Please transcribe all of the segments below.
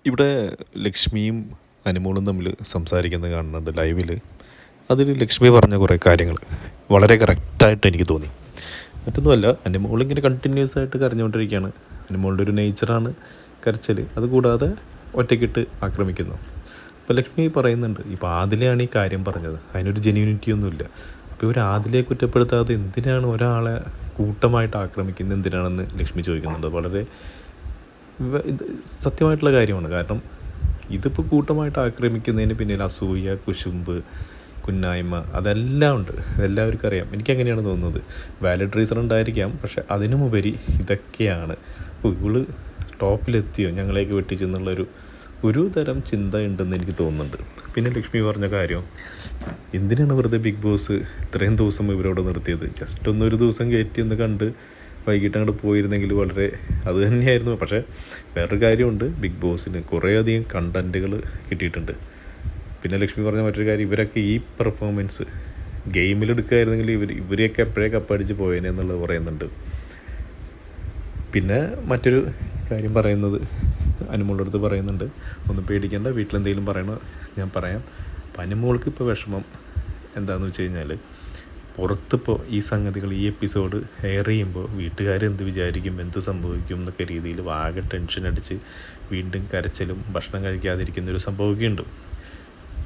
ഇവിടെ ലക്ഷ്മിയും അനുമോളും തമ്മിൽ സംസാരിക്കുന്നത് കാണുന്നുണ്ട് ലൈവിൽ. അതിൽ ലക്ഷ്മി പറഞ്ഞ കുറേ കാര്യങ്ങൾ വളരെ കറക്റ്റായിട്ട് എനിക്ക് തോന്നി. മറ്റൊന്നുമല്ല, അനുമോളിങ്ങനെ കണ്ടിന്യൂസ് ആയിട്ട് കരഞ്ഞുകൊണ്ടിരിക്കുകയാണ്. അനുമോളുടെ ഒരു നേച്ചറാണ് കരച്ചൽ. അതുകൂടാതെ ഒറ്റയ്ക്കിട്ട് ആക്രമിക്കുന്നു. അപ്പോൾ ലക്ഷ്മി പറയുന്നുണ്ട്, ഇപ്പോൾ ആദിലെയാണ് ഈ കാര്യം പറഞ്ഞത്, അതിനൊരു ജെന്യൂനിറ്റി ഒന്നുമില്ല. അപ്പോൾ ഇവർ ആദിലെ കുറ്റപ്പെടുത്താതെ എന്തിനാണ് ഒരാളെ കൂട്ടമായിട്ട് ആക്രമിക്കുന്നത് എന്തിനാണെന്ന് ലക്ഷ്മി ചോദിക്കുന്നുണ്ട്. വളരെ ഇത് സത്യമായിട്ടുള്ള കാര്യമാണ്. കാരണം ഇതിപ്പോൾ കൂട്ടമായിട്ട് ആക്രമിക്കുന്നതിന് പിന്നിൽ അസൂയ, കുശുമ്പ്, കുന്നായ്മ അതെല്ലാം ഉണ്ട്. അതെല്ലാവർക്കും അറിയാം. എനിക്കങ്ങനെയാണ് തോന്നുന്നത്. വാലിഡ് റീസൺ ഉണ്ടായിരിക്കാം, പക്ഷെ അതിനുമുപരി ഇതൊക്കെയാണ്. ഇവള് ടോപ്പിലെത്തിയോ ഞങ്ങളെയൊക്കെ വെട്ടിച്ചെന്നുള്ളൊരു തരം ചിന്ത ഉണ്ടെന്ന് എനിക്ക് തോന്നുന്നുണ്ട്. പിന്നെ ലക്ഷ്മി പറഞ്ഞ കാര്യം, എന്തിനാണ് വെറുതെ ബിഗ് ബോസ് ഇത്രയും ദിവസം ഇവരോട് നിർത്തിയത്? ജസ്റ്റ് ഒരു ദിവസം കയറ്റി ഒന്ന് കണ്ട് വൈകിട്ട് അങ്ങോട്ട് പോയിരുന്നെങ്കിൽ വളരെ അത് തന്നെയായിരുന്നു. പക്ഷേ വേറൊരു കാര്യമുണ്ട്, ബിഗ് ബോസിന് കുറേയധികം കണ്ടൻറ്റുകൾ കിട്ടിയിട്ടുണ്ട്. പിന്നെ ലക്ഷ്മി പറഞ്ഞ മറ്റൊരു കാര്യം, ഇവരൊക്കെ ഈ പെർഫോമൻസ് ഗെയിമിലെടുക്കുകയായിരുന്നെങ്കിൽ ഇവരെയൊക്കെ എപ്പോഴേ കപ്പടിച്ച് പോയേനെ എന്നുള്ളത് പറയുന്നുണ്ട്. പിന്നെ മറ്റൊരു കാര്യം പറയുന്നത്, അനുമോളുടെ അടുത്ത് പറയുന്നുണ്ട്, ഒന്നും പേടിക്കേണ്ട, വീട്ടിലെന്തെങ്കിലും പറയണോ ഞാൻ പറയാം. അപ്പം അനുമോൾക്ക് ഇപ്പോൾ വിഷമം എന്താണെന്ന് വെച്ച് കഴിഞ്ഞാൽ, പുറത്തിപ്പോൾ ഈ സംഗതികൾ ഈ എപ്പിസോഡ് എയർ ചെയ്യുമ്പോൾ വീട്ടുകാരെന്ത് വിചാരിക്കും, എന്ത് സംഭവിക്കും എന്നൊക്കെ രീതിയിൽ ആകെ ടെൻഷൻ അടിച്ച് വീണ്ടും കരച്ചിലും ഭക്ഷണം കഴിക്കാതിരിക്കുന്നൊരു സംഭവമൊക്കെ ഉണ്ട്.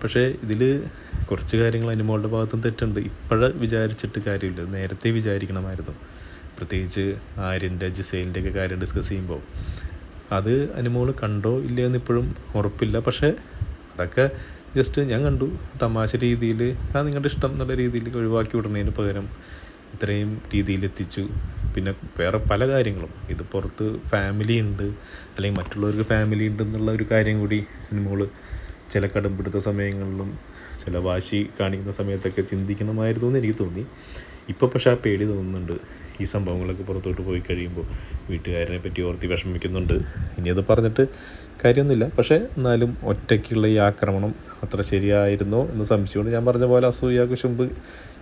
പക്ഷേ ഇതിൽ കുറച്ച് കാര്യങ്ങൾ അനുമോളുടെ ഭാഗത്തും തെറ്റുണ്ട്. ഇപ്പോഴേ വിചാരിച്ചിട്ട് കാര്യമില്ല, നേരത്തെ വിചാരിക്കണമായിരുന്നു. പ്രത്യേകിച്ച് ആര്യൻ്റെ ജിസൈലിൻ്റെ ഒക്കെ കാര്യം ഡിസ്കസ് ചെയ്യുമ്പോൾ അത് അനുമോൾ കണ്ടോ ഇല്ലയെന്ന് ഇപ്പോഴും ഉറപ്പില്ല. പക്ഷേ അതൊക്കെ ജസ്റ്റ് ഞാൻ കണ്ടു, തമാശ രീതിയിൽ നിങ്ങളുടെ ഇഷ്ടം എന്നുള്ള രീതിയിൽ ഒഴിവാക്കി വിടുന്നതിന് പകരം ഇത്രയും രീതിയിൽ എത്തിച്ചു. പിന്നെ വേറെ പല കാര്യങ്ങളും, ഇത് പുറത്ത് ഫാമിലി ഉണ്ട് അല്ലെങ്കിൽ മറ്റുള്ളവർക്ക് ഫാമിലി ഉണ്ടെന്നുള്ള ഒരു കാര്യം കൂടി അനുമോൾ ചില കടുംപിടുത്ത സമയങ്ങളിലും ചില വാശി കാണിക്കുന്ന സമയത്തൊക്കെ ചിന്തിക്കണമായിരുന്നു എന്ന് എനിക്ക് തോന്നി. ഇപ്പോൾ പക്ഷേ ആ പേടി തോന്നുന്നുണ്ട്. ഈ സംഭവങ്ങളൊക്കെ പുറത്തോട്ട് പോയി കഴിയുമ്പോൾ വീട്ടുകാരനെ പറ്റി ഓർത്തി വിഷമിക്കുന്നുണ്ട്. ഇനി അത് പറഞ്ഞിട്ട് കാര്യമൊന്നുമില്ല. പക്ഷേ എന്നാലും ഒറ്റയ്ക്കുള്ള ഈ ആക്രമണം അത്ര ശരിയായിരുന്നോ എന്ന് സംശയമുണ്ട്. ഞാൻ പറഞ്ഞ പോലെ അസൂയ, കുശുമ്പ്,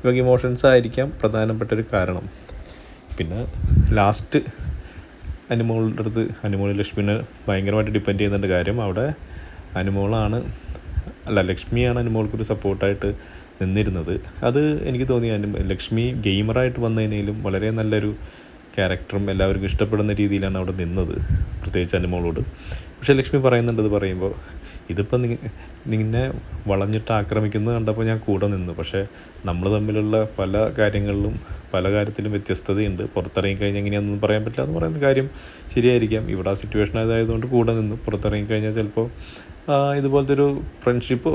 ഇവ ഇമോഷൻസ് ആയിരിക്കാം പ്രധാനപ്പെട്ടൊരു കാരണം. പിന്നെ ലാസ്റ്റ് അനുമോളുടെ അടുത്ത് അനുമോൾ ലക്ഷ്മിനെ ഭയങ്കരമായിട്ട് ഡിപ്പെൻഡ് ചെയ്യുന്നുണ്ട്. കാര്യം അവിടെ ലക്ഷ്മിയാണ് അനുമോൾക്കൊരു സപ്പോർട്ടായിട്ട് നിന്നിരുന്നത്. അത് എനിക്ക് തോന്നി ലക്ഷ്മി ഗെയിമറായിട്ട് വന്നതിനേലും വളരെ നല്ലൊരു ക്യാരക്ടറും എല്ലാവർക്കും ഇഷ്ടപ്പെടുന്ന രീതിയിലാണ് അവിടെ നിന്നത്, പ്രത്യേകിച്ച് അനുമോളോട്. പക്ഷേ ലക്ഷ്മി പറയുന്നുണ്ട്, പറയുമ്പോൾ ഇതിപ്പോൾ നിന്നെ വളഞ്ഞിട്ട് ആക്രമിക്കുന്നത് കണ്ടപ്പോൾ ഞാൻ കൂടെ നിന്നു. പക്ഷേ നമ്മൾ തമ്മിലുള്ള പല കാര്യത്തിലും വ്യത്യസ്തതയുണ്ട്. പുറത്തിറങ്ങിക്കഴിഞ്ഞാൽ എങ്ങനെയാണെന്നൊന്നും പറയാൻ പറ്റില്ല എന്ന് പറയുന്ന കാര്യം ശരിയായിരിക്കാം. ഇവിടെ ആ സിറ്റുവേഷൻ ആയതുകൊണ്ട് കൂടെ നിന്നു. പുറത്തിറങ്ങിക്കഴിഞ്ഞാൽ ചിലപ്പോൾ ഇതുപോലത്തെ ഒരു ഫ്രണ്ട്ഷിപ്പോ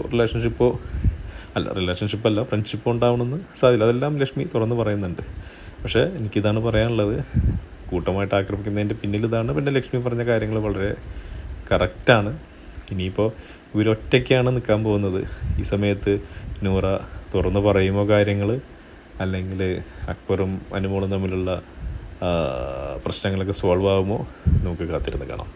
ഫ്രണ്ട്ഷിപ്പോ ഉണ്ടാവണമെന്ന് സാധ്യത. അതെല്ലാം ലക്ഷ്മി തുറന്ന് പറയുന്നുണ്ട്. പക്ഷേ എനിക്കിതാണ് പറയാനുള്ളത്, കൂട്ടമായിട്ട് ആക്രമിക്കുന്നതിൻ്റെ പിന്നിൽ ഇതാണ്. പിന്നെ ലക്ഷ്മി പറഞ്ഞ കാര്യങ്ങൾ വളരെ കറക്റ്റാണ്. ഇനിയിപ്പോൾ ഇവരൊറ്റയ്ക്കാണ് നിൽക്കാൻ പോകുന്നത്. ഈ സമയത്ത് നൂറ തുറന്ന് പറയുമോ കാര്യങ്ങൾ, അല്ലെങ്കിൽ അക്ബറും അനുമോളും തമ്മിലുള്ള പ്രശ്നങ്ങളൊക്കെ സോൾവ് ആകുമോ, നമുക്ക് കാത്തിരുന്ന് കാണാം.